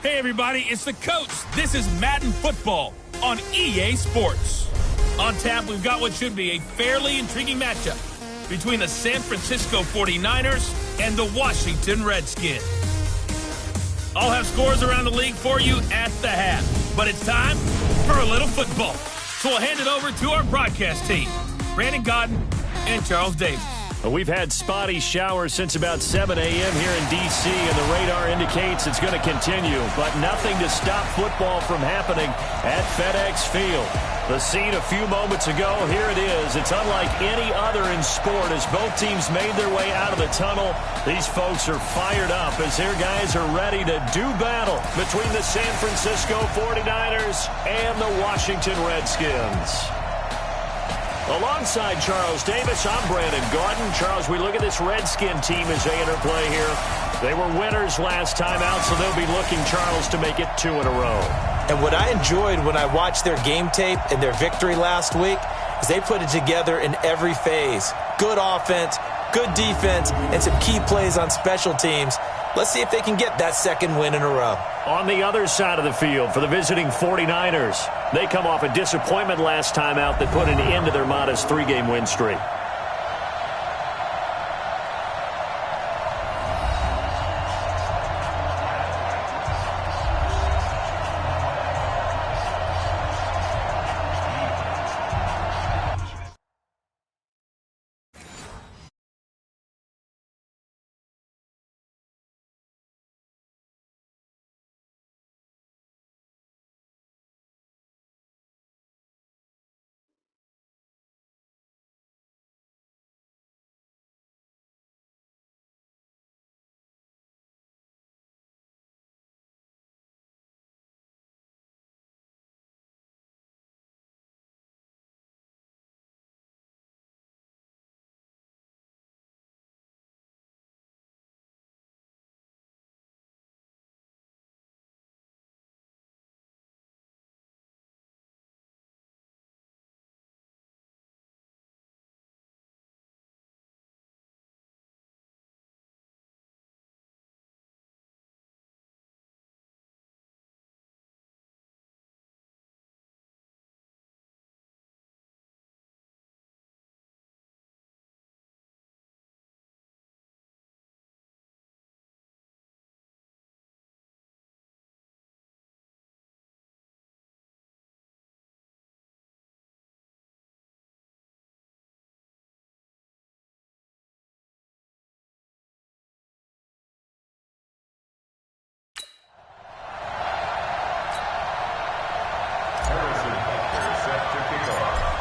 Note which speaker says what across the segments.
Speaker 1: Hey everybody, it's the coach. This is Madden Football on EA Sports. On tap, we've got what should be a fairly intriguing matchup between the San Francisco 49ers and the Washington Redskins. I'll have scores around the league for you at the half, but it's time for a little football. So we'll hand it over to our broadcast team, Brandon Godden and Charles Davis.
Speaker 2: We've had spotty showers since about 7 a.m. here in D.C., and the radar indicates it's going to continue, but nothing to stop football from happening at FedEx Field. The scene a few moments ago, here it is. It's unlike any other in sport as both teams made their way out of the tunnel. These folks are fired up as their guys are ready to do battle between the San Francisco 49ers and the Washington Redskins. Alongside Charles Davis, I'm Brandon Godden. Charles, we look at this Redskin team as they interplay here. They were winners last time out, so they'll be looking, Charles, to make it 2 in a row.
Speaker 3: And what I enjoyed when I watched their game tape and their victory last week is they put it together in every phase. Good offense, good defense, and some key plays on special teams. Let's see if they can get that second win in a row.
Speaker 2: On the other side of the field for the visiting 49ers, they come off a disappointment last time out that put an end to their modest 3-game win streak.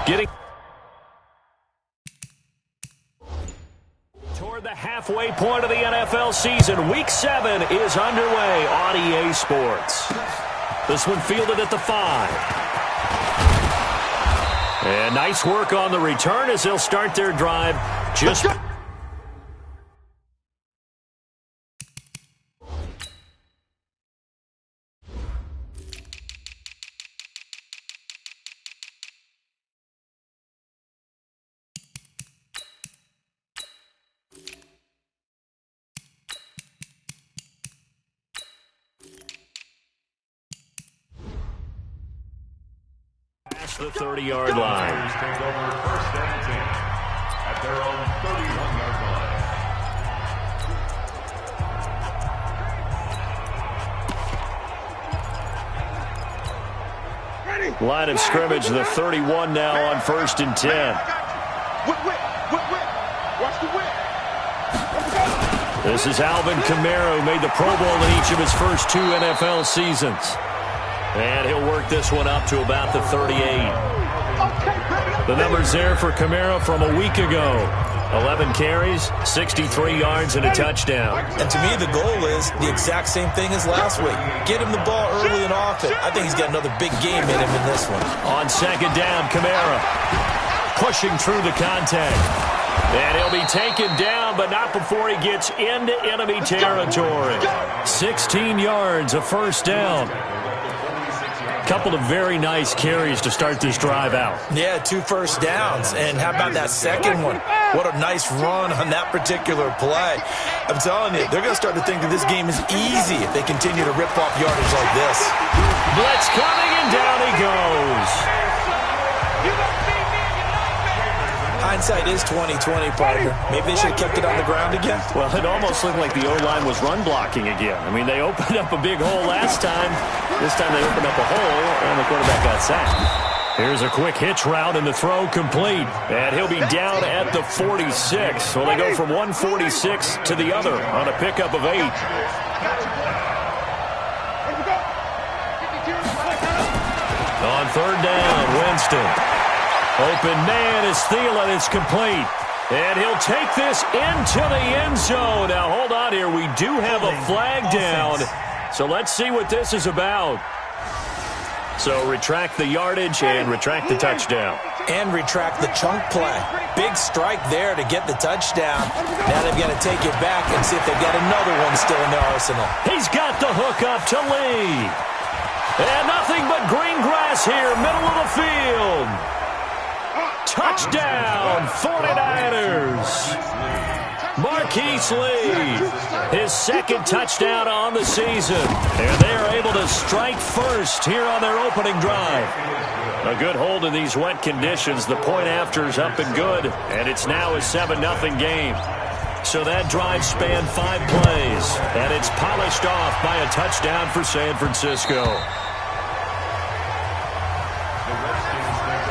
Speaker 2: Getting toward the halfway point of the NFL season. Week 7 is underway on EA Sports. This one fielded at the 5. And nice work on the return as they'll start their drive just... the 30-yard line.
Speaker 4: Take over first and 10 at their own 31-yard line.
Speaker 2: Line of scrimmage, the 31 now on first and 10.
Speaker 4: Watch the whip.
Speaker 2: This is Alvin Kamara, who made the Pro Bowl in each of his first 2 NFL seasons. And he'll work this one up to about the 38. The numbers there for Kamara from a week ago. 11 carries, 63 yards, and a touchdown.
Speaker 3: And to me, the goal is the exact same thing as last week. Get him the ball early and often. I think he's got another big game in him in this one.
Speaker 2: On second down, Kamara pushing through the contact. And he'll be taken down, but not before he gets into enemy territory. 16 yards, a first down. Couple of very nice carries to start this drive out.
Speaker 3: Yeah, 2 first downs. And how about that second one? What a nice run on that particular play. I'm telling you, they're going to start to think that this game is easy if they continue to rip off yardage like this.
Speaker 2: Blitz coming, and down he goes.
Speaker 3: Hindsight is 20/20, partner. Maybe they should have kept it on the ground again.
Speaker 2: Well, it almost looked like the O-line was run blocking again. I mean, they opened up a big hole last time. This time they opened up a hole, and the quarterback got sacked. Here's a quick hitch route, and the throw complete. And he'll be down at the 46. So they go from 146 to the other on a pickup of 8. On third down, Winston. Open man is Thielen. It's complete. And he'll take this into the end zone. Now, hold on here. We do have a flag down. So let's see what this is about. So retract the yardage and retract the touchdown.
Speaker 3: And retract the chunk play. Big strike there to get the touchdown. Now they've got to take it back and see if they've got another one still in their arsenal.
Speaker 2: He's got the hook up to Lee. And nothing but green grass here, middle of the field. Touchdown, 49ers. Marquise Lee, his second touchdown on the season. And they are able to strike first here on their opening drive. A good hold in these wet conditions. The point after is up and good. And it's now a 7-0 game. So that drive spanned 5 plays. And it's polished off by a touchdown for San Francisco.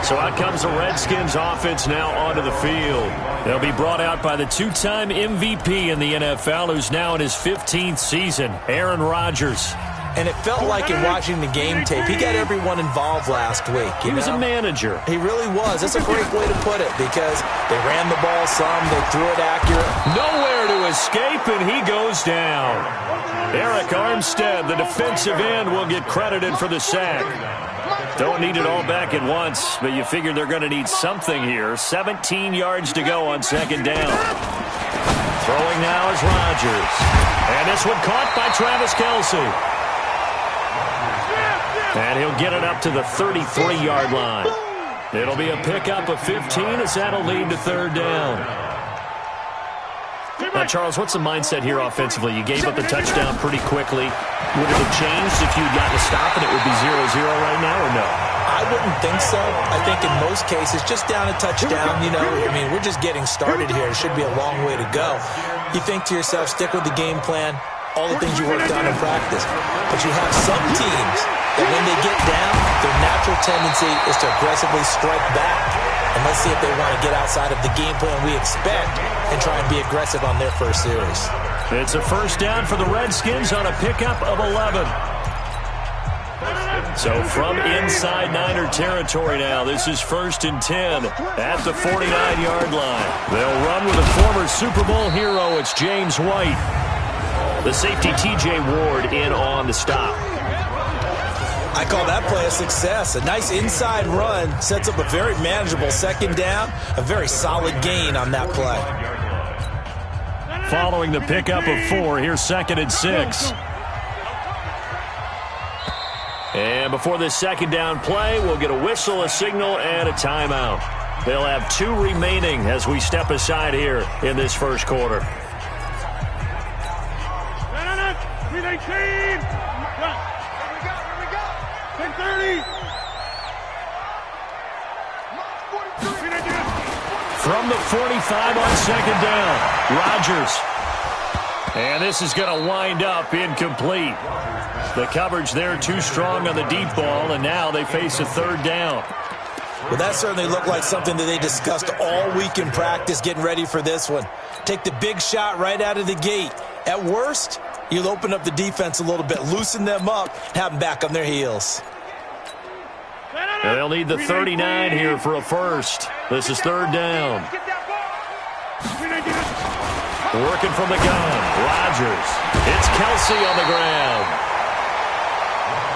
Speaker 2: So out comes the Redskins offense now onto the field. They'll be brought out by the 2-time MVP in the NFL, who's now in his 15th season, Aaron Rodgers.
Speaker 3: And it felt like in watching the game tape, he got everyone involved last week.
Speaker 2: He was a manager.
Speaker 3: He really was. That's a great way to put it because they ran the ball some, they threw it accurate.
Speaker 2: Nowhere to escape, and he goes down. Eric Armstead, the defensive end, will get credited for the sack. Don't need it all back at once, but you figure they're going to need something here. 17 yards to go on second down. Throwing now is Rodgers. And this one caught by Travis Kelce. And he'll get it up to the 33-yard line. It'll be a pickup of 15 as that'll lead to third down. Now, Charles, what's the mindset here offensively? You gave up the touchdown pretty quickly. Would it have changed if you had gotten a stop and it would be 0-0 right now, or no?
Speaker 3: I wouldn't think so. I think in most cases, just down a touchdown, you know, I mean, we're just getting started here. It should be a long way to go. You think to yourself, stick with the game plan, all the things you worked on in practice. But you have some teams that when they get down, their natural tendency is to aggressively strike back. And let's see if they want to get outside of the game plan we expect and try and be aggressive on their first series.
Speaker 2: It's a first down for the Redskins on a pickup of 11. So from inside Niner territory now, this is 1st and 10 at the 49-yard line. They'll run with a former Super Bowl hero. It's James White. The safety T.J. Ward in on the stop.
Speaker 3: I call that play a success. A nice inside run sets up a very manageable second down. A very solid gain on that play.
Speaker 2: Following the pickup of 4, here's 2nd and 6. And before this second down play, we'll get a whistle, a signal, and a timeout. They'll have 2 remaining as we step aside here in this first quarter.
Speaker 4: 10-30.
Speaker 2: From the 45 on second down, Rodgers. And this is going to wind up incomplete. The coverage there too strong on the deep ball, and now they face a third down.
Speaker 3: Well, that certainly looked like something that they discussed all week in practice, getting ready for this one. Take the big shot right out of the gate. At worst, you'll open up the defense a little bit, loosen them up, have them back on their heels.
Speaker 2: They'll need the 39 here for a first. This is third down. Working from the gun, Rodgers. It's Kelce on the ground.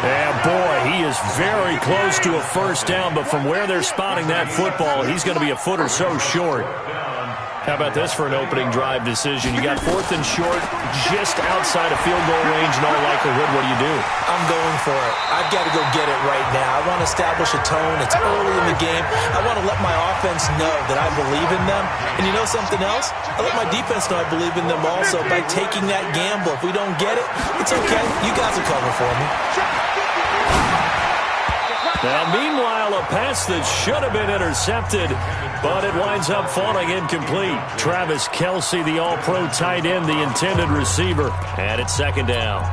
Speaker 2: And boy, he is very close to a first down, but from where they're spotting that football, he's going to be a foot or so short. How about this for an opening drive decision? You got 4th and short, just outside of field goal range in all likelihood. What do?
Speaker 3: I'm going for it. I've got to go get it right now. I want to establish a tone. It's early in the game. I want to let my offense know that I believe in them. And you know something else? I let my defense know I believe in them also by taking that gamble. If we don't get it, it's okay. You guys will cover for me.
Speaker 2: Now, meanwhile, a pass that should have been intercepted, but it winds up falling incomplete. Travis Kelce, the all-pro tight end, the intended receiver, and it's 2nd down.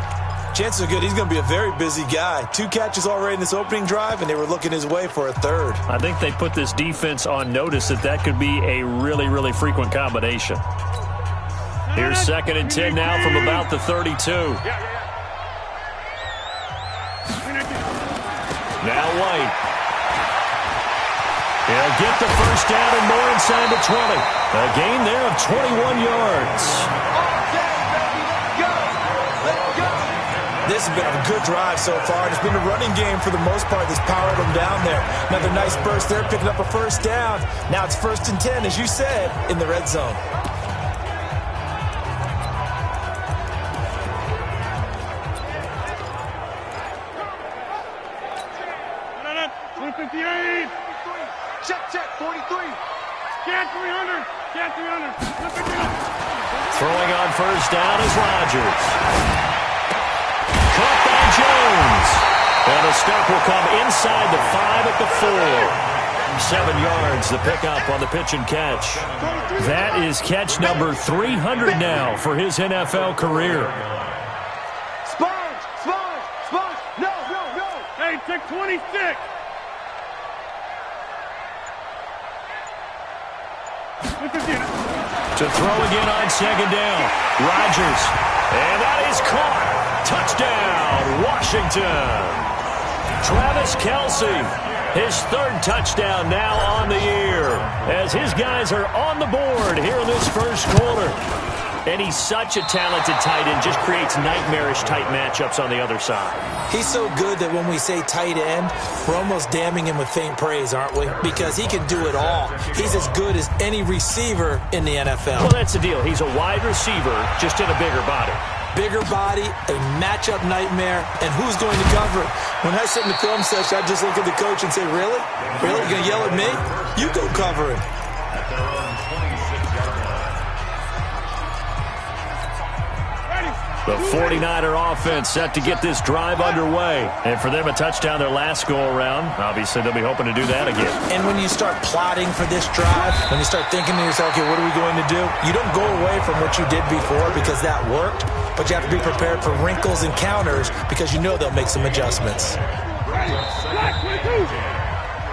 Speaker 3: Chances are good he's going to be a very busy guy. 2 catches already in this opening drive, and they were looking his way for a 3rd.
Speaker 2: I think they put this defense on notice that could be a really, really frequent combination. Here's 2nd and 10 now from about the 32. Now White. He'll get the 1st down and more inside the 20. A gain there of 21 yards.
Speaker 3: This has been a good drive so far. It's been a running game for the most part that's powered them down there. Another nice burst there, picking up a 1st down. Now it's 1st and 10, as you said, in the red zone.
Speaker 5: Check, 43. Scan 300. Scan 300.
Speaker 2: Throwing on 1st down is Rodgers. Caught by Jones. And the stop will come inside the 5 at the 4. 7 yards, the pickup on the pitch and catch. That is catch number 300 now for his NFL career.
Speaker 5: Sponge. No. Hey, check 26.
Speaker 2: To throw again on 2nd down. Rodgers. And that is caught. Touchdown, Washington. Travis Kelce, his 3rd touchdown now on the year, as his guys are on the board here in this 1st quarter. And he's such a talented tight end, just creates nightmarish-type matchups on the other side.
Speaker 3: He's so good that when we say tight end, we're almost damning him with faint praise, aren't we? Because he can do it all. He's as good as any receiver in the NFL.
Speaker 2: Well, that's the deal. He's a wide receiver, just in a bigger body.
Speaker 3: Bigger body, a matchup nightmare, and who's going to cover it? When I sit in the film session, I just look at the coach and say, really? Really? You going to yell at me? You go cover him.
Speaker 2: The 49er offense set to get this drive underway. And for them, a touchdown their last go-around. Obviously, they'll be hoping to do that again.
Speaker 3: And when you start plotting for this drive, when you start thinking to yourself, okay, what are we going to do? You don't go away from what you did before because that worked, but you have to be prepared for wrinkles and counters because you know they'll make some adjustments.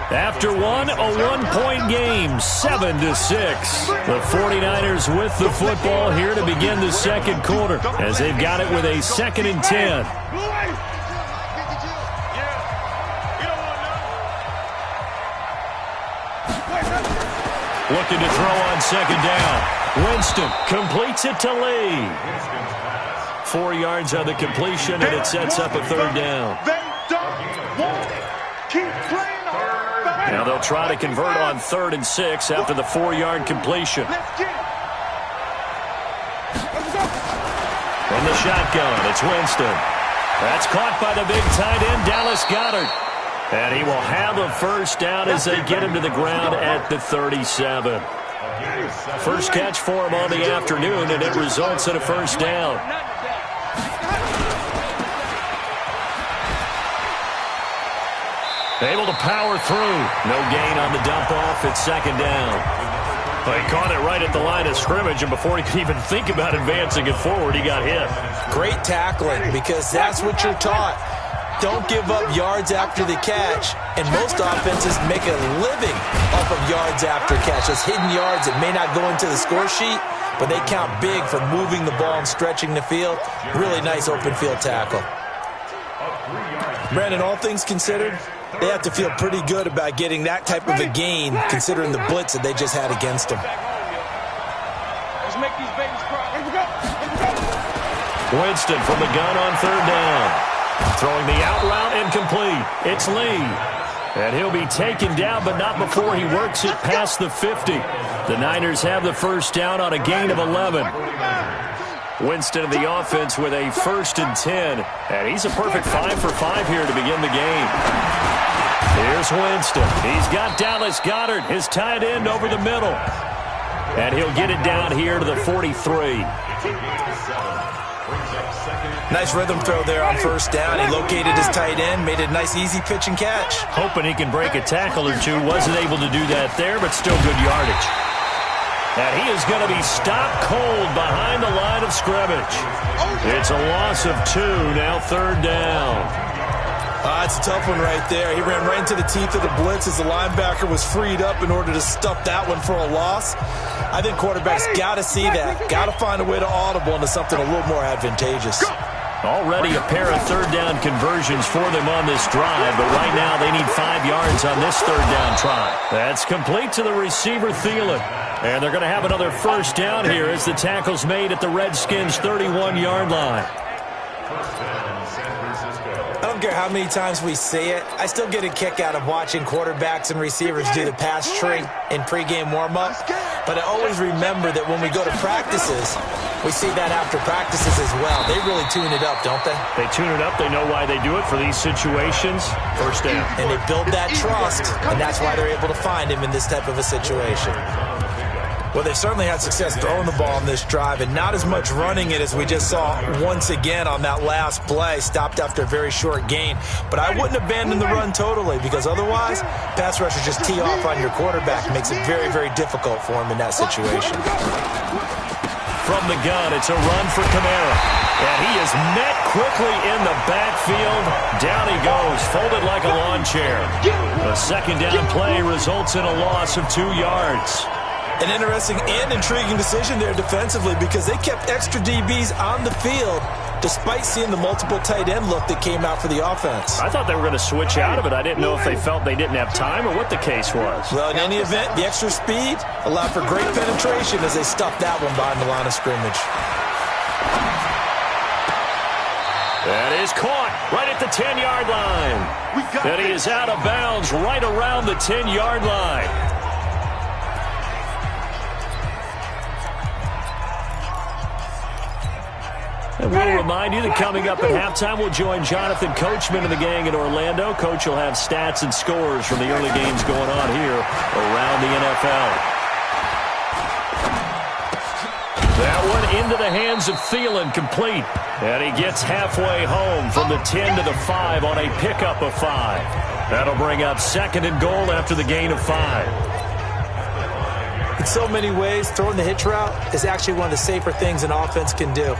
Speaker 2: After one, a 1-point game, 7-6. The 49ers with the football here to begin the 2nd quarter as they've got it with a 2nd and 10. Looking to throw on 2nd down. Winston completes it to Lee. 4 yards on the completion, and it sets up a 3rd down. Now they'll try to convert on 3rd and 6 after the 4-yard completion. From the shotgun, it's Winston. That's caught by the big tight end, Dallas Goedert. And he will have a 1st down as they get him to the ground at the 37. First catch for him on the afternoon, and it results in a 1st down. Able to power through. No gain on the dump-off. It's 2nd down. Well, he caught it right at the line of scrimmage, and before he could even think about advancing it forward, he got hit.
Speaker 3: Great tackling, because that's what you're taught. Don't give up yards after the catch, and most offenses make a living off of yards after catch. Those hidden yards that may not go into the score sheet, but they count big for moving the ball and stretching the field. Really nice open field tackle. Brandon, all things considered, they have to feel pretty good about getting that type of a gain, considering the blitz that they just had against them.
Speaker 5: Let's make these babies cry.
Speaker 2: Winston from the gun on 3rd down. Throwing the out route incomplete. It's Lee. And he'll be taken down, but not before he works it past the 50. The Niners have the first down on a gain of 11. Winston of the offense with a 1st and 10. And he's a perfect 5 for 5 here to begin the game. Here's Winston. He's got Dallas Goedert, his tight end, over the middle. And he'll get it down here to the 43.
Speaker 3: Nice rhythm throw there on first down. He located his tight end, made it a nice easy pitch and catch.
Speaker 2: Hoping he can break a tackle or two. Wasn't able to do that there, but still good yardage. And he is going to be stopped cold behind the line of scrimmage. It's a loss of 2, now 3rd down.
Speaker 3: It's a tough one right there. He ran right into the teeth of the blitz as the linebacker was freed up in order to stuff that one for a loss. I think quarterbacks got to see that. Got to find a way to audible into something a little more advantageous.
Speaker 2: Already a pair of 3rd down conversions for them on this drive, but right now they need 5 yards on this 3rd down try. That's complete to the receiver, Thielen. And they're going to have another first down here as the tackle's made at the Redskins' 31-yard line.
Speaker 3: I don't care how many times we see it. I still get a kick out of watching quarterbacks and receivers do the pass tree in pregame warm-up. But I always remember that when we go to practices, we see that after practices as well. They really tune it up, don't they?
Speaker 2: They tune it up. They know why they do it for these situations. First down.
Speaker 3: And they build that trust, and that's why they're able to find him in this type of a situation. Well, they certainly had success throwing the ball on this drive, and not as much running it as we just saw once again on that last play, stopped after a very short gain. But I wouldn't abandon the run totally, because otherwise, pass rushers just tee off on your quarterback. It makes it very, very difficult for him in that situation.
Speaker 2: From the gun, it's a run for Kamara. And he is met quickly in the backfield. Down he goes, folded like a lawn chair. The 2nd down play results in a loss of 2 yards.
Speaker 3: An interesting and intriguing decision there defensively, because they kept extra DBs on the field despite seeing the multiple tight end look that came out for the offense.
Speaker 2: I thought they were going to switch out of it. I didn't know if they felt they didn't have time or what the case was.
Speaker 3: Well, in any event, the extra speed allowed for great penetration as they stuffed that one behind the line of scrimmage.
Speaker 2: That is caught right at the 10-yard line. And he is out of bounds right around the 10-yard line. And we'll remind you that coming up at halftime, we'll join Jonathan Coachman and the gang in Orlando. Coach will have stats and scores from the early games going on here around the NFL. That one into the hands of Thielen, complete. And he gets halfway home from the 10 to the 5 on a pickup of 5. That'll bring up 2nd and goal after the gain of 5.
Speaker 3: In so many ways, throwing the hitch route is actually one of the safer things an offense can do.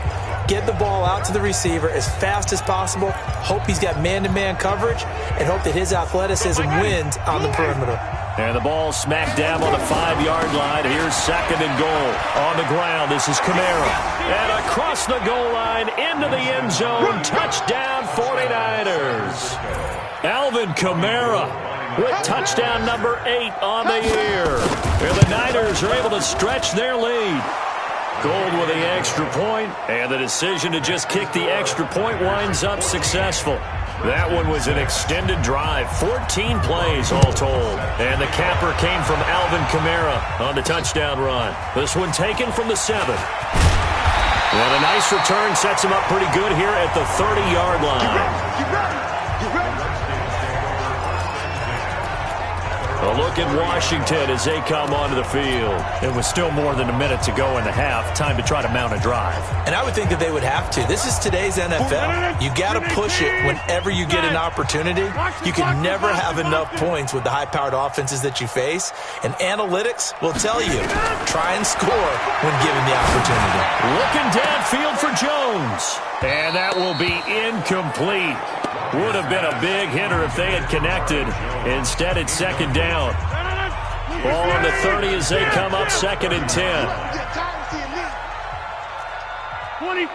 Speaker 3: Get the ball out to the receiver as fast as possible, hope he's got man-to-man coverage, and hope that his athleticism wins on the perimeter.
Speaker 2: And the ball smack dab on the 5-yard line. Here's 2nd and goal. On the ground, this is Kamara. And across the goal line, into the end zone. Touchdown, 49ers. Alvin Kamara with touchdown number 8 on the year. And the Niners are able to stretch their lead. Gold with the extra point, and the decision to just kick the extra point winds up successful. That one was an extended drive, 14 plays all told. And the capper came from Alvin Kamara on the touchdown run. This one taken from the 7. And a nice return sets him up pretty good here at the 30-yard line. A look at Washington as they come onto the field. It was still more than a minute to go in the half. Time to try to mount a drive.
Speaker 3: And I would think that they would have to. This is today's NFL. You got to push it whenever you get an opportunity. You can never have enough points with the high-powered offenses that you face. And analytics will tell you, try and score when given the opportunity.
Speaker 2: Looking downfield for Jones. And that will be incomplete. Would have been a big hitter if they had connected. Instead, it's 2nd down. Ball on the 30 as they come up 2nd and 10.
Speaker 5: 26.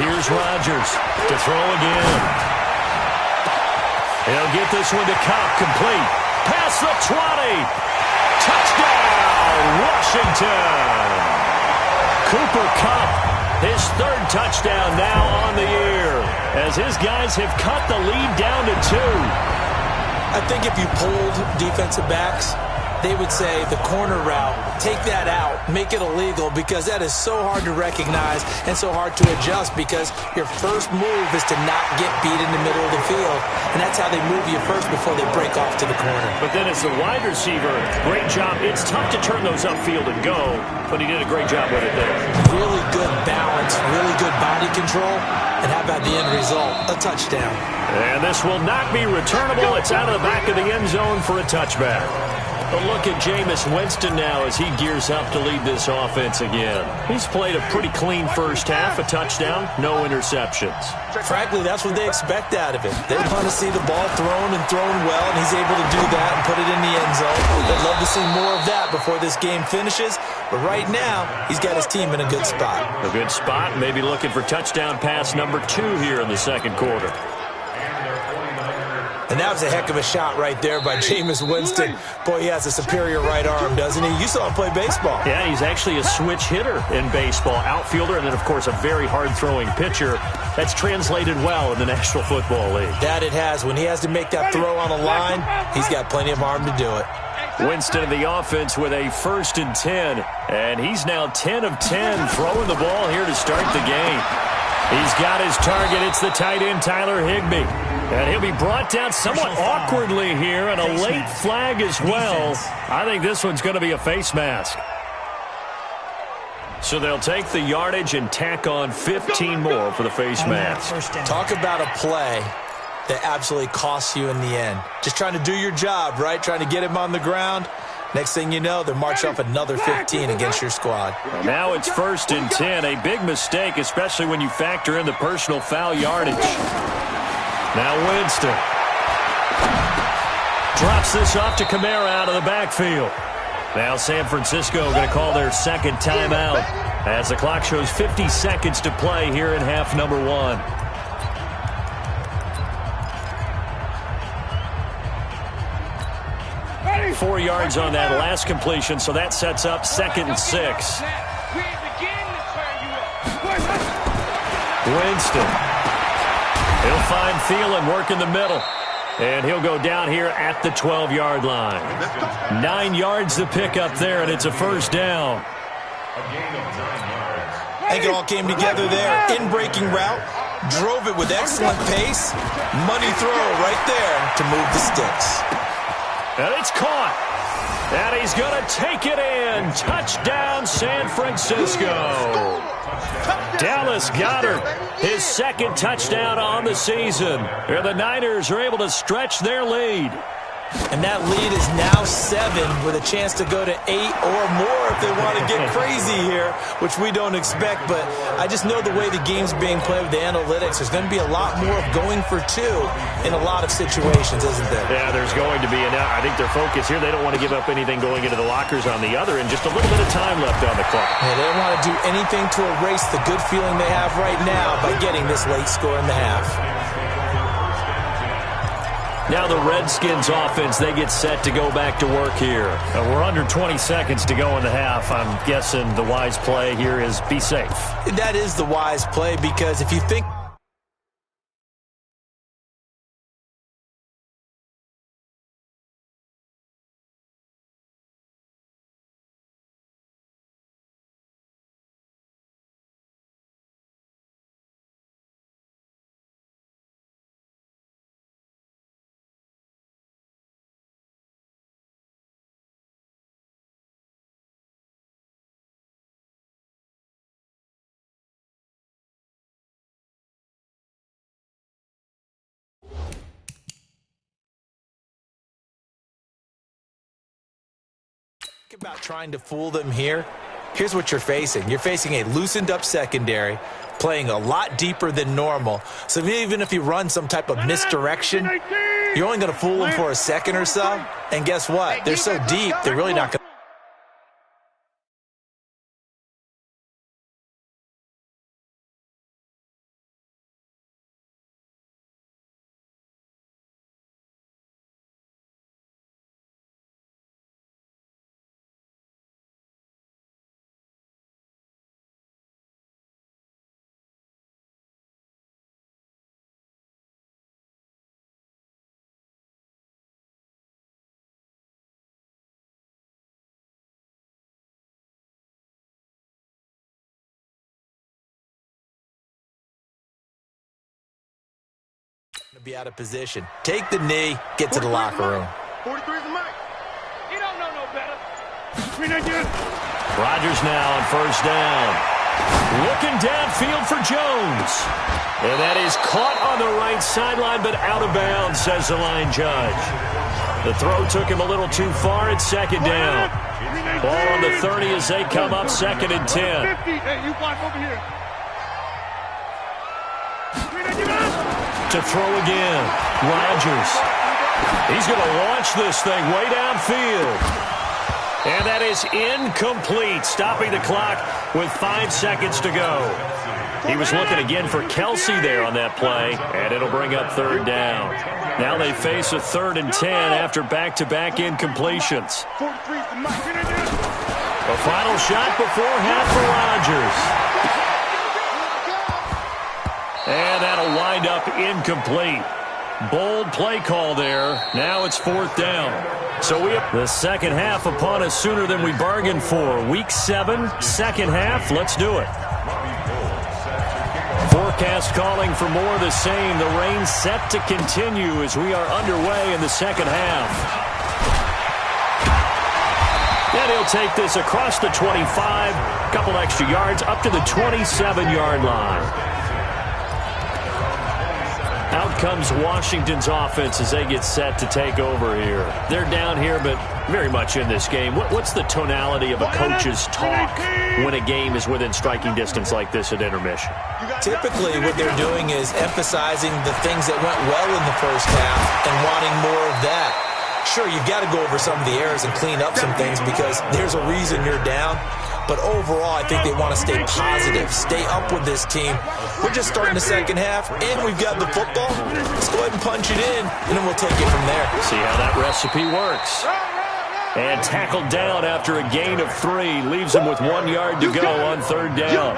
Speaker 2: Here's Rodgers to throw again. He'll get this one to Cobb, complete. Past the 20. Touchdown, Washington. Cooper Kupp, his 3rd touchdown now on the year, as his guys have cut the lead down to 2.
Speaker 3: I think if you polled defensive backs, they would say the corner route, take that out, make it illegal, because that is so hard to recognize and so hard to adjust, because your first move is to not get beat in the middle of the field, and that's how they move you first before they break off to the corner.
Speaker 2: But then as the wide receiver, great job. It's tough to turn those upfield and go, but he did a great job with it there.
Speaker 3: Really good balance, really good body control, and how about the end result? A touchdown.
Speaker 2: And this will not be returnable. It's out of the back of the end zone for a touchback. A look at Jameis Winston now as he gears up to lead this offense again. He's played a pretty clean first half, a touchdown, no interceptions.
Speaker 3: Frankly, that's what they expect out of him. They want to see the ball thrown and thrown well, and he's able to do that and put it in the end zone. They'd love to see more of that before this game finishes, but right now, he's got his team in a good spot.
Speaker 2: A good spot, maybe looking for touchdown pass number 2 here in the second quarter.
Speaker 3: And that was a heck of a shot right there by Jameis Winston. Boy, he has a superior right arm, doesn't he? You saw him play baseball.
Speaker 2: Yeah, he's actually a switch hitter in baseball. Outfielder, and then, of course, a very hard-throwing pitcher. That's translated well in the National Football League.
Speaker 3: That it has. When he has to make that throw on a line, he's got plenty of arm to do it.
Speaker 2: Winston in the offense with a 1st and 10. And he's now 10 of 10 throwing the ball here to start the game. He's got his target. It's the tight end, Tyler Higbee. And he'll be brought down somewhat awkwardly here, and a late flag as well. I think this one's going to be a face mask. So they'll take the yardage and tack on 15 more for the face mask.
Speaker 3: Talk about a play that absolutely costs you in the end. Just trying to do your job, right? Trying to get him on the ground. Next thing you know, they're marching off another 15 against your squad.
Speaker 2: Now it's 1st and 10. A big mistake, especially when you factor in the personal foul yardage. Now Winston drops this off to Kamara out of the backfield. Now San Francisco going to call their second timeout as the clock shows 50 seconds to play here in half number 1.
Speaker 5: Ready?
Speaker 2: 4 yards on that last completion, so that sets up 2nd and 6. Winston. He'll find Thielen work in the middle. And he'll go down here at the 12-yard line. 9 yards to pick up there, and it's a first down.
Speaker 3: I think it all came together there. In-breaking route. Drove it with excellent pace. Money throw right there to move the sticks.
Speaker 2: And it's caught. And he's going to take it in. Touchdown, San Francisco. Dallas Goedert, his 2nd touchdown on the season. And the Niners are able to stretch their lead.
Speaker 3: And that lead is now 7 with a chance to go to 8 or more if they want to get crazy here, which we don't expect. But I just know the way the game's being played with the analytics, there's going to be a lot more of going for 2 in a lot of situations, isn't there?
Speaker 2: Yeah, there's going to be. And I think their focus here, they don't want to give up anything going into the lockers on the other, and just a little bit of time left on the clock.
Speaker 3: Yeah, they don't want to do anything to erase the good feeling they have right now by getting this late score in the half.
Speaker 2: Now the Redskins offense, they get set to go back to work here. We're under 20 seconds to go in the half. I'm guessing the wise play here is be safe.
Speaker 3: That is the wise play, because if you think about trying to fool them here, here's what you're facing. You're facing a loosened up secondary, playing a lot deeper than normal. So even if you run some type of misdirection, you're only going to fool them for a second or so. And guess what? They're so deep, they're really not going to Be out of position. Take the knee, get to the locker room.
Speaker 5: 43 is the mic. He don't know no better.
Speaker 2: Rodgers now on first down. Looking downfield for Jones. And that is caught on the right sideline, but out of bounds, says the line judge. The throw took him a little too far at second down. Ball on the 30 as they come up second and 10.
Speaker 5: Hey, you block over here.
Speaker 2: To throw again. Rodgers. He's going to launch this thing way downfield. And that is incomplete, stopping the clock with 5 seconds to go. He was looking again for Kelsey there on that play, and it'll bring up third down. Now they face a 3rd and 10 after back-to-back incompletions. A final shot before half for Rodgers. And that'll wind up incomplete. Bold play call there. Now it's 4th down. So we have the second half upon us sooner than we bargained for. Week 7, second half. Let's do it. Forecast calling for more of the same. The rain set to continue as we are underway in the second half. And he'll take this across the 25. A couple extra yards up to the 27-yard line. Out comes Washington's offense as they get set to take over here. They're down here, but very much in this game. What's the tonality of a coach's talk when a game is within striking distance like this at intermission?
Speaker 3: Typically, what they're doing is emphasizing the things that went well in the first half and wanting more of that. Sure, you've got to go over some of the errors and clean up some things because there's a reason you're down. But overall, I think they want to stay positive, stay up with this team. We're just starting the second half, and we've got the football. Let's go ahead and punch it in, and then we'll take it from there.
Speaker 2: See how that recipe works. And tackled down after a gain of 3. Leaves him with 1 yard to go on third down.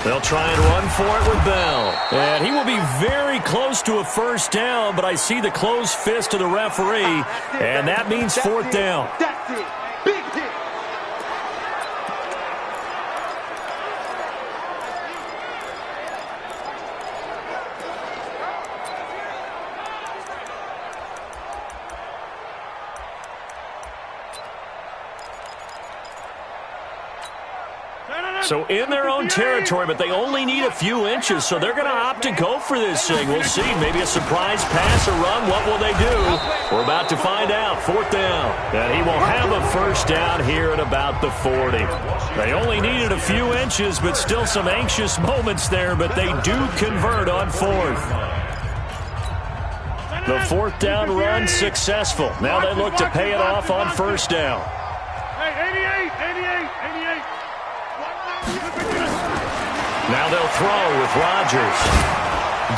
Speaker 2: They'll try and run for it with Bell. And he will be very close to a first down, but I see the closed fist of the referee, and that means 4th down.
Speaker 5: That's it. Big hit.
Speaker 2: So in their own territory, but they only need a few inches, so they're going to opt to go for this thing. We'll see. Maybe a surprise pass or run. What will they do? We're about to find out. 4th down. And he will have a first down here at about the 40. They only needed a few inches, but still some anxious moments there, but they do convert on 4th. The 4th down run successful. Now they look to pay it off on first down.
Speaker 5: Hey, 88.
Speaker 2: Now they'll throw with Rodgers.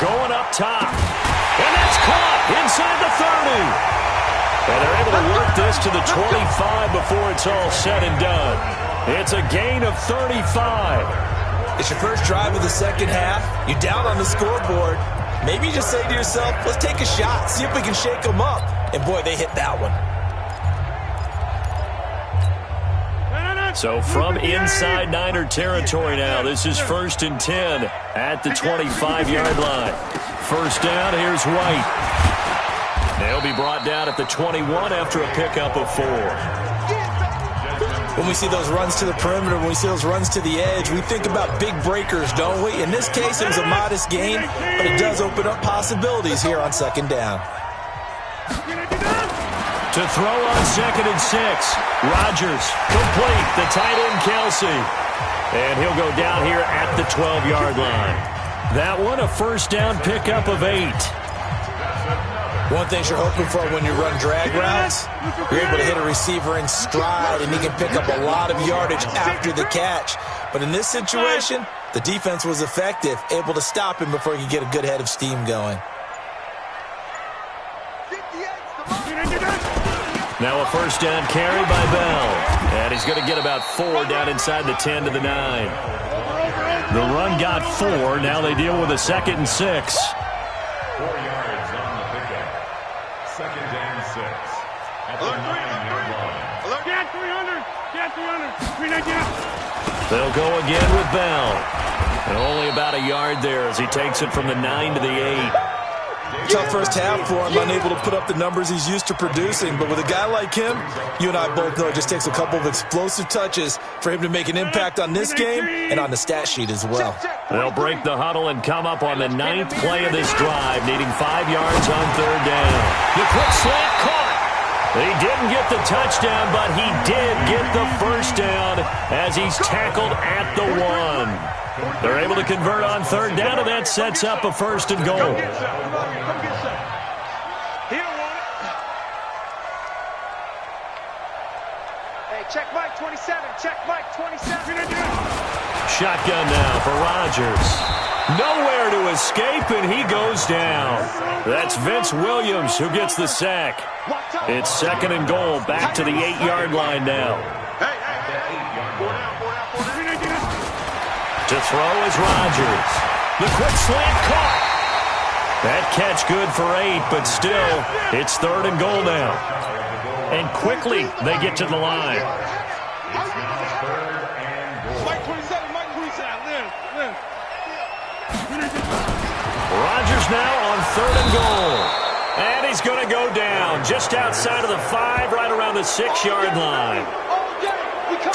Speaker 2: Going up top. And that's caught inside the 30. And they're able to work this to the 25 before it's all said and done. It's a gain of 35.
Speaker 3: It's your first drive of the second half. You're down on the scoreboard. Maybe you just say to yourself, let's take a shot, see if we can shake them up. And boy, they hit that one.
Speaker 2: So from inside Niner territory now, this is 1st and 10 at the 25-yard line. First down, here's White. They'll be brought down at the 21 after a pickup of 4.
Speaker 3: When we see those runs to the perimeter, when we see those runs to the edge, we think about big breakers, don't we? In this case, it was a modest gain, but it does open up possibilities here on second down.
Speaker 2: To throw on 2nd and 6. Rodgers complete. The tight end Kelsey. And he'll go down here at the 12-yard line. That one a first down pickup of 8.
Speaker 3: One thing you're hoping for when you run drag routes, you're able to hit a receiver in stride and he can pick up a lot of yardage after the catch. But in this situation, the defense was effective, able to stop him before he could get a good head of steam going.
Speaker 2: Now a first down carry by Bell. And he's going to get about 4 down inside the 10 to the 9. The run got 4. Now they deal with a 2nd and 6.
Speaker 4: 4 yards on the pickup. 2nd and 6. At the 9-yard line.
Speaker 5: Get 300.
Speaker 2: They'll go again with Bell. And only about a yard there as he takes it from the 9 to the 8.
Speaker 3: Tough first half for him, unable to put up the numbers he's used to producing. But with a guy like him, you and I both know it just takes a couple of explosive touches for him to make an impact on this game and on the stat sheet as well.
Speaker 2: They'll break the huddle and come up on the 9th play of this drive, needing 5 yards on 3rd down. The quick slant caught. He didn't get the touchdown, but he did get the first down as he's tackled at the 1. They're able to convert on 3rd down, and that sets up a 1st and goal.
Speaker 5: Hey, check Mike 27. Check Mike 27.
Speaker 2: Shotgun now for Rodgers. Nowhere to escape, and he goes down. That's Vince Williams who gets the sack. It's 2nd and goal, back to the 8-yard line now. To throw is Rodgers. The quick slant caught. That catch good for 8, but still, it's 3rd and goal now. And quickly, they get to the line.
Speaker 5: Mike 27, Mike 27, live.
Speaker 2: Rodgers now on 3rd and goal. And he's going to go down just outside of the 5, right around the 6-yard line.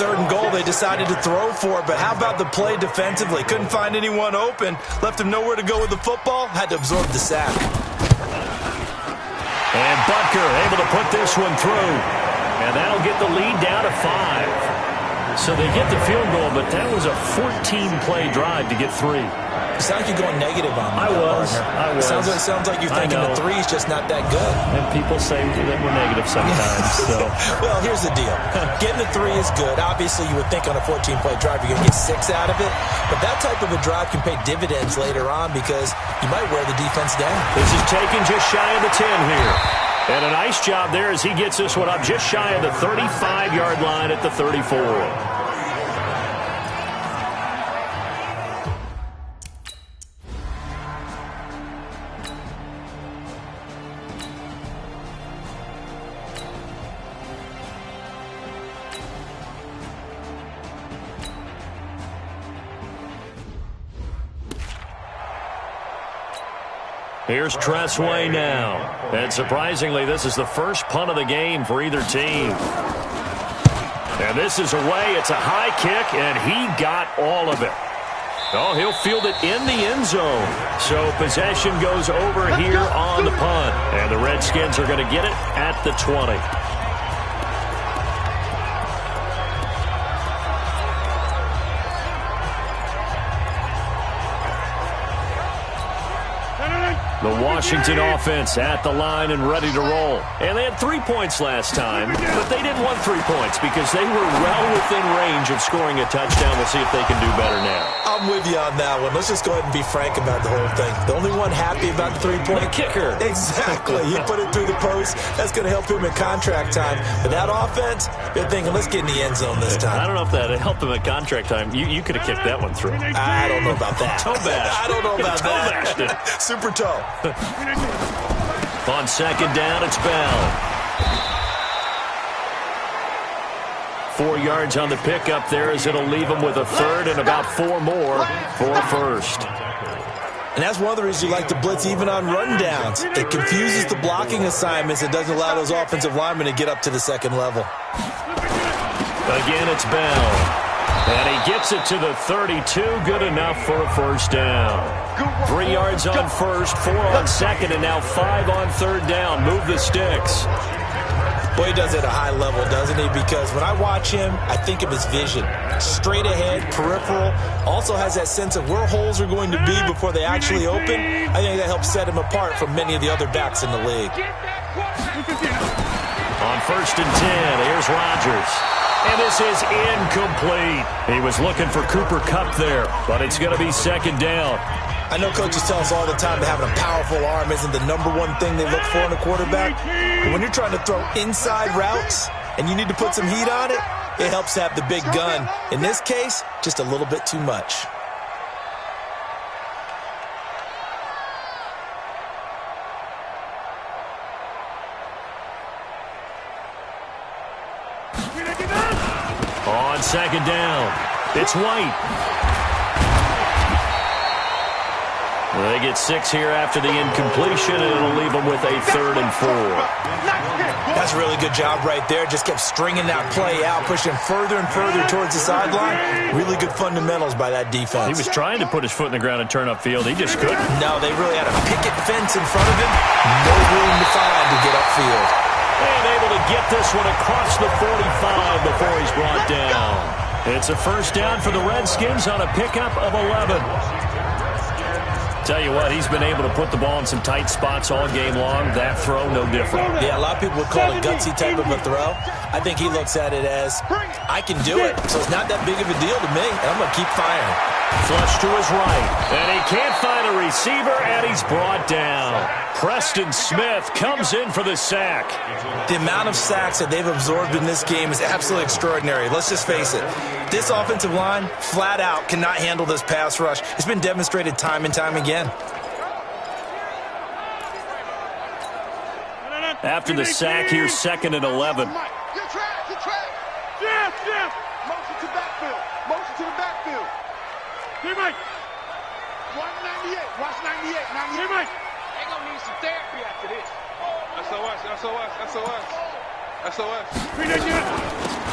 Speaker 3: 3rd and goal, they decided to throw for it, but how about the play defensively? Couldn't find anyone open, left him nowhere to go with the football, had to absorb the sack.
Speaker 2: And Butker able to put this one through. And that'll get the lead down to 5. So they get the field goal, but that was a 14-play drive to get 3.
Speaker 3: It sounds like you're going negative on me.
Speaker 2: I was.
Speaker 3: Sounds like you're thinking the 3's just not that good.
Speaker 2: And people say that we're negative sometimes. So.
Speaker 3: Well, here's the deal. Getting the 3 is good. Obviously, you would think on a 14-play drive you're going to get 6 out of it. But that type of a drive can pay dividends later on because you might wear the defense down.
Speaker 2: This is taken just shy of the 10 here. And a nice job there as he gets this one up just shy of the 35-yard line at the 34. Here's Tressway now. And surprisingly, this is the first punt of the game for either team. And this is away. It's a high kick, and he got all of it. Oh, he'll field it in the end zone. So possession goes over here on the punt. And the Redskins are going to get it at the 20. The Washington offense at the line and ready to roll. And they had 3 points last time, but they didn't want 3 points because they were well within range of scoring a touchdown. We'll see if they can do better now.
Speaker 3: I'm with you on that one. Let's just go ahead and be frank about the whole thing. The only one happy about the 3-point
Speaker 2: kicker.
Speaker 3: Exactly. He put it through the post. That's going to help him in contract time. But that offense, they're thinking, let's get in the end zone this time.
Speaker 2: I don't know if that helped him at contract time. You could have kicked that one through.
Speaker 3: I don't know about that.
Speaker 2: Toe bash.
Speaker 3: I don't know about
Speaker 2: that.
Speaker 3: Super toe.
Speaker 2: On 2nd down, it's Bell. 4 yards on the pickup there as it'll leave him with a 3rd and about 4 more for a 1st.
Speaker 3: And that's one of the reasons you like to blitz even on rundowns. It confuses the blocking assignments. It doesn't allow those offensive linemen to get up to the 2nd level.
Speaker 2: Again, it's Bell. And he gets it to the 32. Good enough for a 1st down. 3 yards on 1st, 4 on 2nd, and now 5 on 3rd down. Move the sticks.
Speaker 3: Boy, he does it at a high level, doesn't he? Because when I watch him, I think of his vision. Straight ahead, peripheral. Also has that sense of where holes are going to be before they actually open. I think that helps set him apart from many of the other backs in the league.
Speaker 2: On 1st and 10, here's Rodgers. And this is incomplete. He was looking for Cooper Kupp there, but it's going to be 2nd down.
Speaker 3: I know coaches tell us all the time that having a powerful arm isn't the #1 thing they look for in a quarterback. But when you're trying to throw inside routes and you need to put some heat on it, it helps to have the big gun. In this case, just a little bit too much.
Speaker 2: On second down, it's White. They get 6 here after the incompletion, and it'll leave them with a 3rd and 4.
Speaker 3: That's a really good job right there. Just kept stringing that play out, pushing further and further towards the sideline. Really good fundamentals by that defense.
Speaker 2: He was trying to put his foot in the ground and turn upfield. He just couldn't.
Speaker 3: No, they really had a picket fence in front of him. No room to find to get upfield.
Speaker 2: And able to get this one across the 45 before he's brought down. It's a first down for the Redskins on a pickup of 11. Tell you what, he's been able to put the ball in some tight spots all game long. That throw, no different.
Speaker 3: Yeah, a lot of people would call it gutsy type of a throw. I think he looks at it as, I can do it, so it's not that big of a deal to me, and I'm going to keep firing.
Speaker 2: Flush to his right, and he can't find a receiver, and he's brought down. Preston Smith comes in for the sack.
Speaker 3: The amount of sacks that they've absorbed in this game is absolutely extraordinary. Let's just face it. This offensive line, flat out, cannot handle this pass rush. It's been demonstrated time and time again.
Speaker 2: After the sack, here's 2nd and 11.
Speaker 5: Good track, good track. Jim. Motion to backfield. Motion to the backfield. Hey, Mike. Watch 98. Watch 98. Hey, Mike. They're going to need some therapy after this. SOS.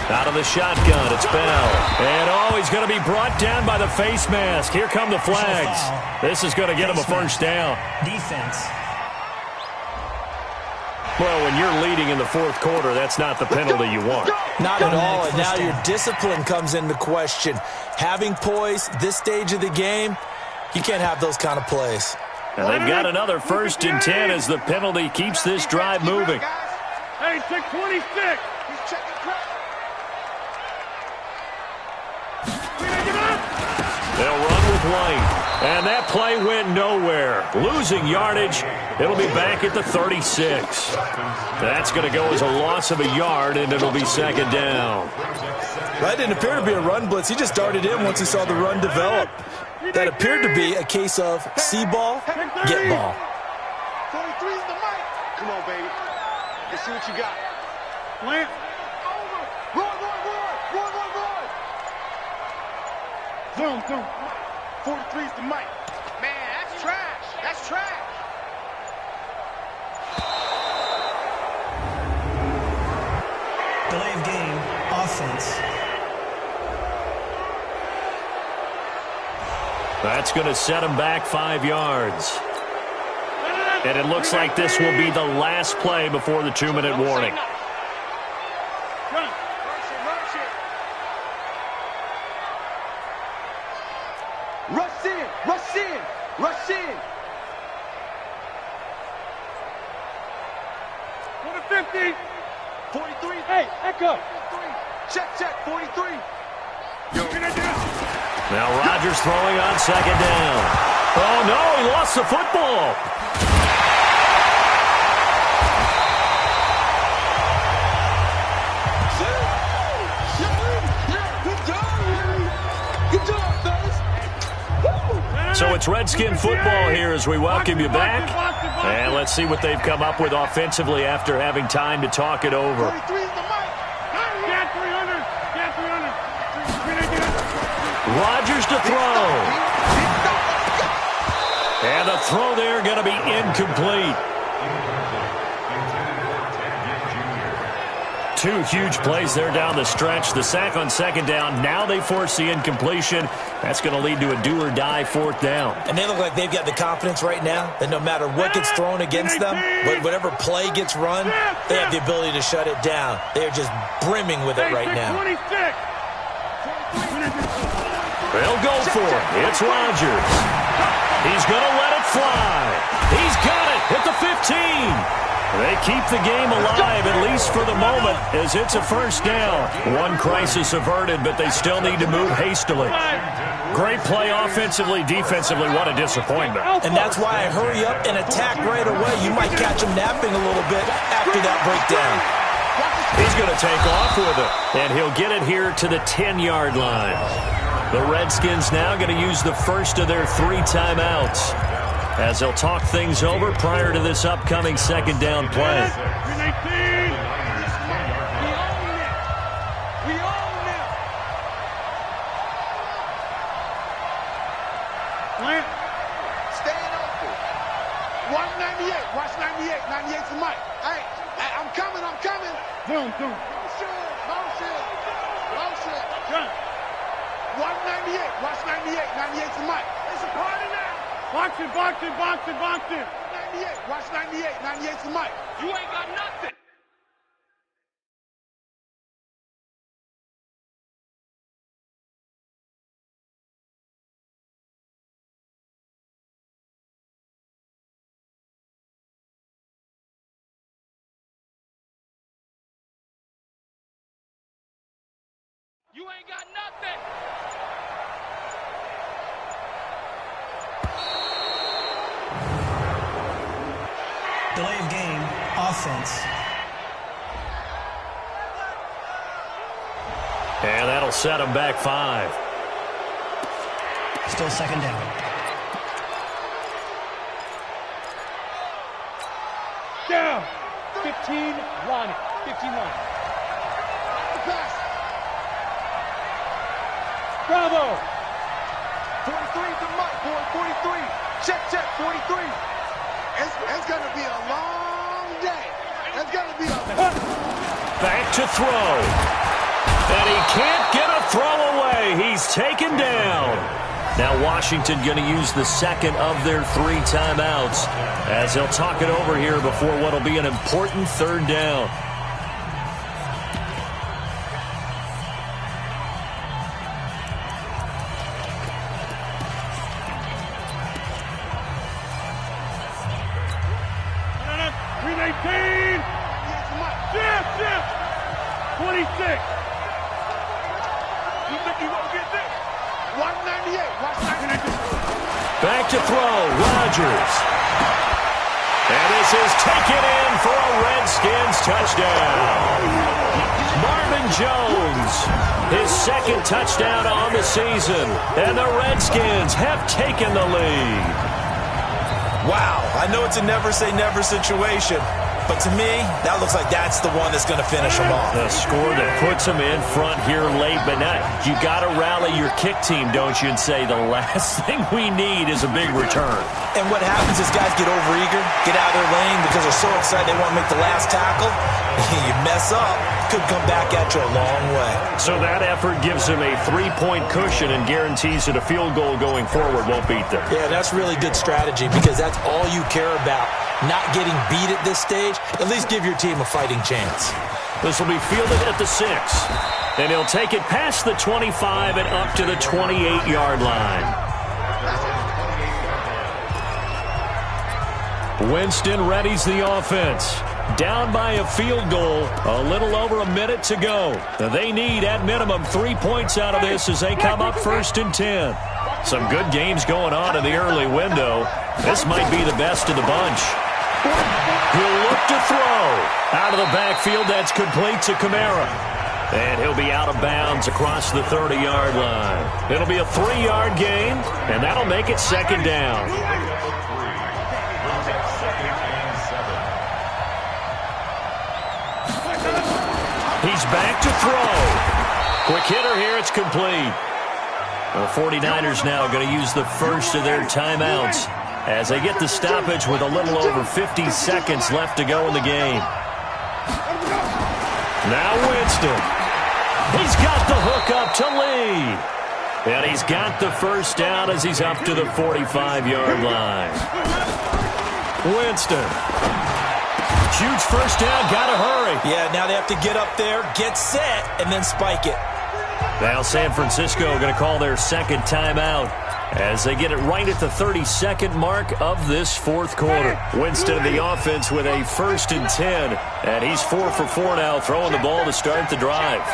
Speaker 2: Out of the shotgun, it's Bell. And, he's going to be brought down by the face mask. Here come the flags. This is going to get him a first down.
Speaker 6: Defense.
Speaker 2: Well, when you're leading in the 4th quarter, that's not the penalty you want.
Speaker 3: Not at all, and now your discipline comes into question. Having poise this stage of the game, you can't have those kind of plays.
Speaker 2: And they've got another 1st and 10 as the penalty keeps this drive moving.
Speaker 5: Hey, 626. He's checking crack.
Speaker 2: They'll run with White. And that play went nowhere. Losing yardage. It'll be back at the 36. That's going to go as a loss of a yard, and it'll be 2nd down.
Speaker 3: That didn't appear to be a run blitz. He just darted in once he saw the run develop. That appeared to be a case of see ball, get ball.
Speaker 5: 43's the mic. Come on, baby. Let's see what you got. Plant. Roy. Zoom. 43's the mic. Man, that's trash. That's trash.
Speaker 6: Delay of game, offense.
Speaker 2: That's going to set him back 5 yards. And it looks like this will be the last play before the 2-minute warning.
Speaker 5: Rush in. For the 50. 43. Hey, echo. Check, 43.
Speaker 2: Now Rodgers throwing on 2nd down. Oh, no, he lost the football. So it's Redskin football here as we welcome you back. And let's see what they've come up with offensively after having time to talk it over. Rodgers to throw. And the throw there going to be incomplete. 2 huge plays there down the stretch. The sack on 2nd down. Now they force the incompletion. That's going to lead to a do-or-die 4th down.
Speaker 3: And they look like they've got the confidence right now that no matter what gets thrown against them, whatever play gets run, they have the ability to shut it down. They are just brimming with it right now.
Speaker 2: They'll go for it. It's Rodgers. He's going to let it fly. He's got it at the 15. They keep the game alive, at least for the moment, as it's a first down. One crisis averted, but they still need to move hastily. Great play offensively, defensively. What a disappointment.
Speaker 3: And that's why I hurry up and attack right away. You might catch him napping a little bit after that breakdown.
Speaker 2: He's going to take off with it, and he'll get it here to the 10-yard line. The Redskins now going to use the first of their 3 timeouts as they'll talk things over prior to this upcoming 2nd down play.
Speaker 5: Motion. 198. Watch 98. 98's the mic. It's a party now. Boxing. 98. Watch 98. 98's the mic. You ain't got nothing. You ain't got nothing.
Speaker 6: Delay of game, offense.
Speaker 2: And that'll set him back 5.
Speaker 6: Still second down.
Speaker 5: Down. 15, line it. 15 line. Pass. Bravo. 43 to Mike, boy. 43. Check. 43. It's going to be a long day. It's going to be a...
Speaker 2: Back to throw. And he can't get a throw away. He's taken down. Now Washington going to use the second of their 3 timeouts as they'll talk it over here before what will be an important 3rd down. Back to throw, Rodgers. And this is taken in for a Redskins touchdown. Marvin Jones, his 2nd touchdown on the season. And the Redskins have taken the lead.
Speaker 3: Wow, I know it's a never-say-never situation, but to me, that looks like that's the one that's going to finish them off.
Speaker 2: The score that puts them in front here late, but now you got to rally your kick team, don't you, and say the last thing we need is a big return.
Speaker 3: And what happens is guys get overeager, get out of their lane because they're so excited they want to make the last tackle. You mess up, could come back at you a long way.
Speaker 2: So that effort gives him a 3-point cushion and guarantees that a field goal going forward won't beat them.
Speaker 3: Yeah, that's really good strategy because that's all you care about. Not getting beat at this stage, at least give your team a fighting chance.
Speaker 2: This will be fielded at the 6. And he'll take it past the 25 and up to the 28-yard line. Winston readies the offense. Down by a field goal, a little over a minute to go. They need, at minimum, 3 points out of this as they come up 1st and 10. Some good games going on in the early window. This might be the best of the bunch. He'll look to throw. Out of the backfield, that's complete to Kamara. And he'll be out of bounds across the 30-yard line. It'll be a 3-yard gain, and that'll make it 2nd down. He's back to throw. Quick hitter here, it's complete. The 49ers now going to use the first of their timeouts as they get the stoppage with a little over 50 seconds left to go in the game. Now Winston. He's got the hook up to Lee. And he's got the first down as he's up to the 45-yard line. Winston. Huge first down, gotta hurry.
Speaker 3: Yeah, now they have to get up there, get set, and then spike it.
Speaker 2: Now San Francisco going to call their 2nd timeout as they get it right at the 32nd mark of this 4th quarter. Winston in the offense with a 1st and 10, and he's 4 for 4 now, throwing the ball to start the drive.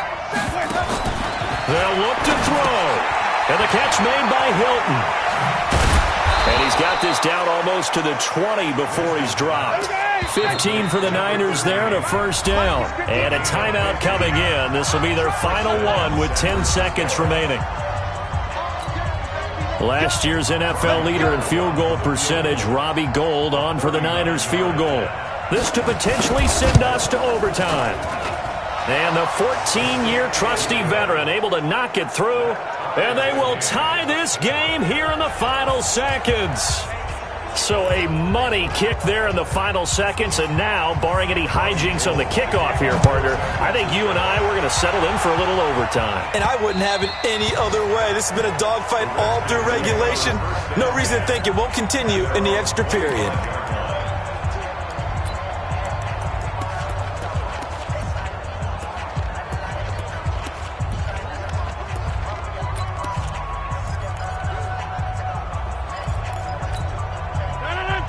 Speaker 2: They'll look to throw, and the catch made by Hilton. And he's got this down almost to the 20 before he's dropped. 15 for the Niners there and a first down. And a timeout coming in. This will be their final one with 10 seconds remaining. Last year's NFL leader in field goal percentage, Robbie Gould, on for the Niners field goal. This to potentially send us to overtime. And the 14-year trusty veteran able to knock it through. And they will tie this game here in the final seconds. So a money kick there in the final seconds, and now, barring any hijinks on the kickoff here, partner, I think you and I, we're going to settle in for a little overtime.
Speaker 3: And I wouldn't have it any other way. This has been a dogfight all through regulation. No reason to think it won't continue in the extra period.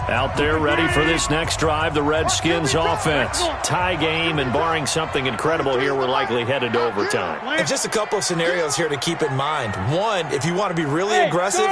Speaker 2: Out there ready for this next drive, the Redskins offense. Tie game, and barring something incredible here, we're likely headed to overtime.
Speaker 3: And just a couple of scenarios here to keep in mind. One, if you want to be really aggressive,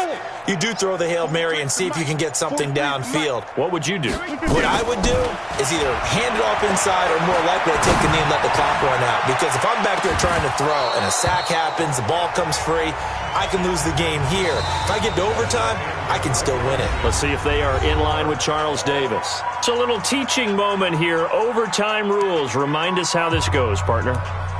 Speaker 3: you do throw the Hail Mary and see if you can get something downfield.
Speaker 2: What would you do?
Speaker 3: What I would do is either hand it off inside or more likely I take a knee and let the clock run out. Because if I'm back there trying to throw and a sack happens, the ball comes free, I can lose the game here. If I get to overtime, I can still win it.
Speaker 2: Let's see if they are in line with Charles Davis. It's a little teaching moment here. Overtime rules. Remind us how this goes, partner.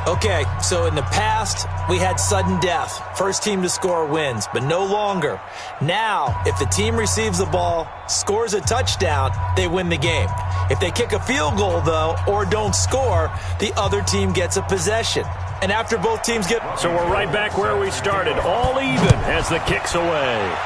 Speaker 3: Okay, so in the past, we had sudden death. First team to score wins, but no longer. Now, if the team receives the ball, scores a touchdown, they win the game. If they kick a field goal, though, or don't score, the other team gets a possession. And after both teams get...
Speaker 2: So we're right back where we started, all even as the kick's away.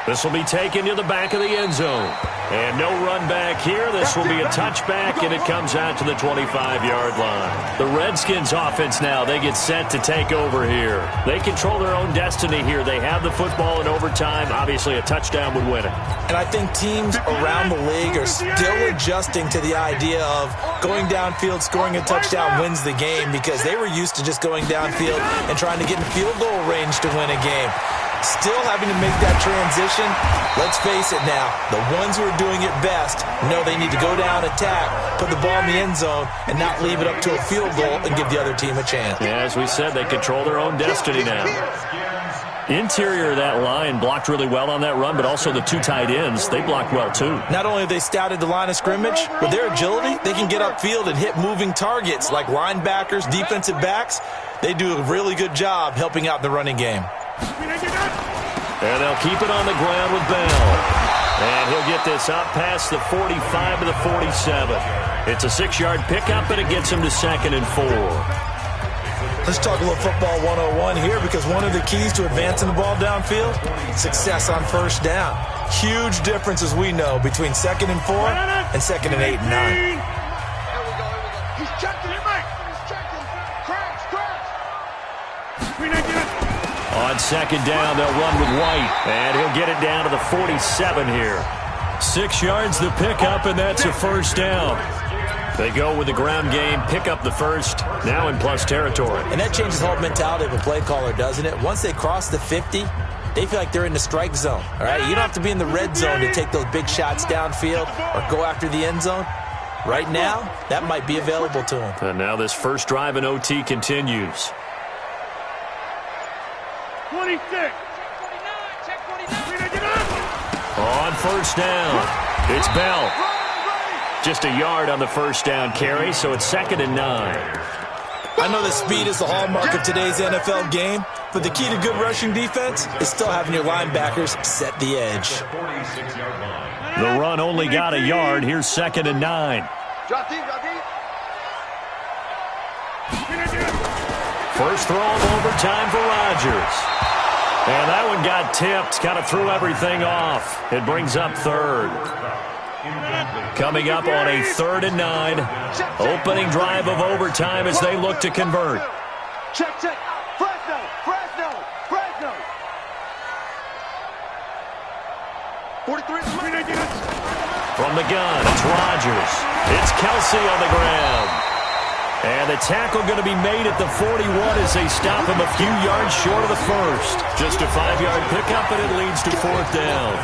Speaker 2: This will be taken to the back of the end zone. And no run back here. This will be a touchback, and it comes out to the 25-yard line. The Redskins offense now, they get set to take over here. They control their own destiny here. They have the football in overtime. Obviously, a touchdown would win it.
Speaker 3: And I think teams around the league are still adjusting to the idea of going downfield, scoring a touchdown wins the game, because they were used to just going downfield and trying to get in field goal range to win a game. Still having to make that transition. Let's face it now, the ones who are doing it best know they need to go down, attack, put the ball in the end zone, and not leave it up to a field goal and give the other team a chance.
Speaker 2: Yeah, as we said, they control their own destiny now. Interior of that line blocked really well on that run, but also the two tight ends, they blocked well too.
Speaker 3: Not only have they scouted the line of scrimmage, with their agility, they can get upfield and hit moving targets like linebackers, defensive backs. They do a really good job helping out the running game.
Speaker 2: And they'll keep it on the ground with Bell. And he'll get this up past the 45 to the 47. It's a 6-yard pickup, and it gets him to 2nd and 4.
Speaker 3: Let's talk a little football 101 here, because one of the keys to advancing the ball downfield, success on first down. Huge difference, as we know, between 2nd and 4 and 2nd and 8 and 9.
Speaker 5: Here we go. He's checking it, Mike. He's checking. Crash.
Speaker 2: On 2nd down, they'll run with White. And he'll get it down to the 47 here. 6 yards the pickup, and that's a first down. They go with the ground game, pick up the first, now in plus territory.
Speaker 3: And that changes the whole mentality of a play caller, doesn't it? Once they cross the 50, they feel like they're in the strike zone. All right, you don't have to be in the red zone to take those big shots downfield or go after the end zone. Right now, that might be available to them.
Speaker 2: And now this first drive in OT continues.
Speaker 5: 26.
Speaker 2: On first down, it's Bell. Just a yard on the first down carry, so it's 2nd and 9.
Speaker 3: I know that speed is the hallmark of today's NFL game, but the key to good rushing defense is still having your linebackers set the edge.
Speaker 2: The run only got a yard. Here's 2nd and 9. First throw of overtime for Rodgers. And that one got tipped, kind of threw everything off. It brings up 3rd. Coming up on a 3rd and 9. Opening drive of overtime as they look to convert.
Speaker 5: Check. Fresno.
Speaker 2: From the gun, it's Rodgers. It's Kelsey on the ground. And the tackle going to be made at the 41 as they stop him a few yards short of the first. Just a 5-yard pickup, and it leads to 4th down.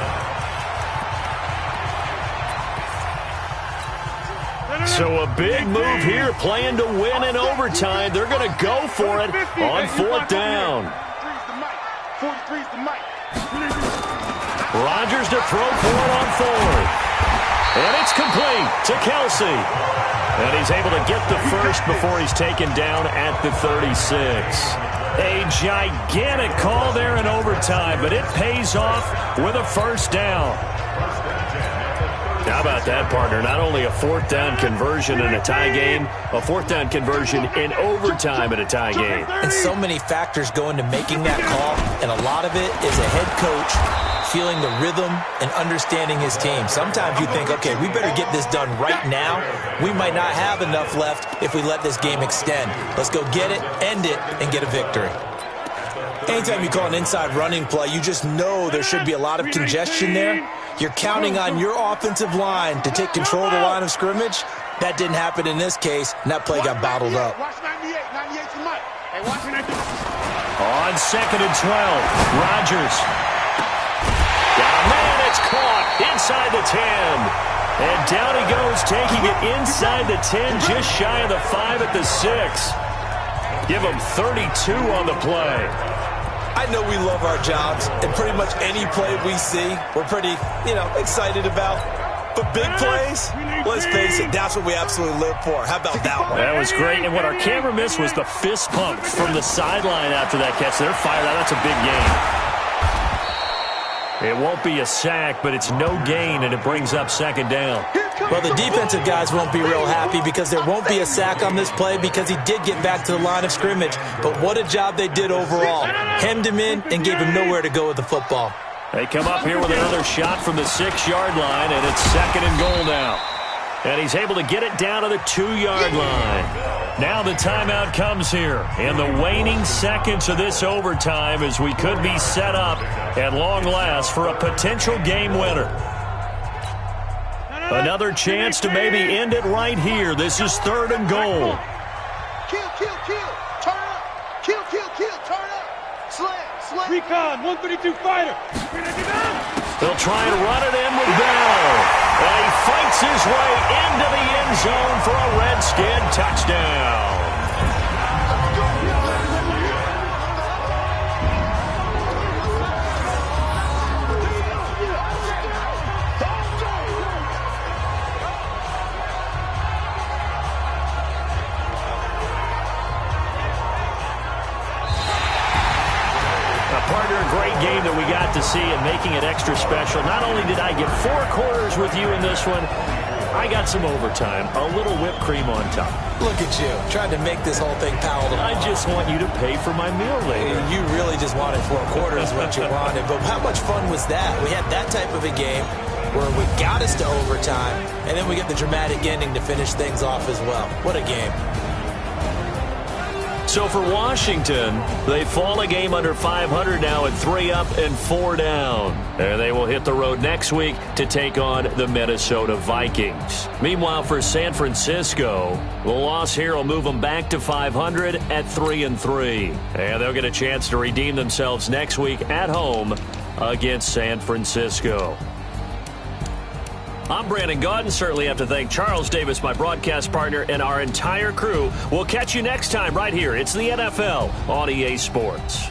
Speaker 2: So a big move here, playing to win in overtime. They're going to go for it on 4th down. Rodgers to throw for it on 4th. And it's complete to Kelsey. And he's able to get the first before he's taken down at the 36. A gigantic call there in overtime, but it pays off with a first down. How about that, partner? Not only a fourth down conversion in a tie game, a fourth down conversion in overtime in a tie game.
Speaker 3: And so many factors go into making that call, and a lot of it is a head coach feeling the rhythm and understanding his team. Sometimes you think, okay, we better get this done right now. We might not have enough left if we let this game extend. Let's go get it, end it, and get a victory. Anytime you call an inside running play, you just know there should be a lot of congestion there. You're counting on your offensive line to take control of the line of scrimmage. That didn't happen in this case, and that play got bottled up.
Speaker 2: On 2nd and 12, Rodgers. Down man, it's caught inside the 10. And down he goes, taking it inside the 10, just shy of the 5 at the 6. Give him 32 on the play.
Speaker 3: I know we love our jobs, and pretty much any play we see, we're pretty, excited about. But big plays, let's face it, that's what we absolutely live for. How about that one?
Speaker 2: That was great, and what our camera missed was the fist pump from the sideline after that catch. They're fired out. That's a big gain. It won't be a sack, but it's no gain, and it brings up 2nd down.
Speaker 3: Well, the defensive guys won't be real happy because there won't be a sack on this play because he did get back to the line of scrimmage. But what a job they did overall. Hemmed him in and gave him nowhere to go with the football.
Speaker 2: They come up here with another shot from the 6-yard line, and it's 2nd and goal now. And he's able to get it down to the 2-yard line. Now the timeout comes here in the waning seconds of this overtime as we could be set up at long last for a potential game winner. Another chance to maybe end it right here. This is 3rd and goal.
Speaker 5: Kill, kill, kill. Turn up. Kill, kill, kill. Turn up. Slam, slam. Recon, 132 fighter.
Speaker 2: They'll try and run it in with Bell. And he fights his way into the end zone for a Redskin touchdown. Great game that we got to see and making it extra special. Not only did I get 4 quarters with you in this one, I got some overtime, a little whipped cream on top.
Speaker 3: Look at you, trying to make this whole thing palatable.
Speaker 2: I just want you to pay for my meal later.
Speaker 3: You really just wanted 4 quarters what you wanted, but how much fun was that? We had that type of a game where we got us to overtime, and then we get the dramatic ending to finish things off as well. What a game.
Speaker 2: So for Washington, they fall a game under 500 now at 3 up and 4 down. And they will hit the road next week to take on the Minnesota Vikings. Meanwhile, for San Francisco, the loss here will move them back to 500 at 3-3. And they'll get a chance to redeem themselves next week at home against San Francisco. I'm Brandon Gaudin. Certainly have to thank Charles Davis, my broadcast partner, and our entire crew. We'll catch you next time right here. It's the NFL on EA Sports.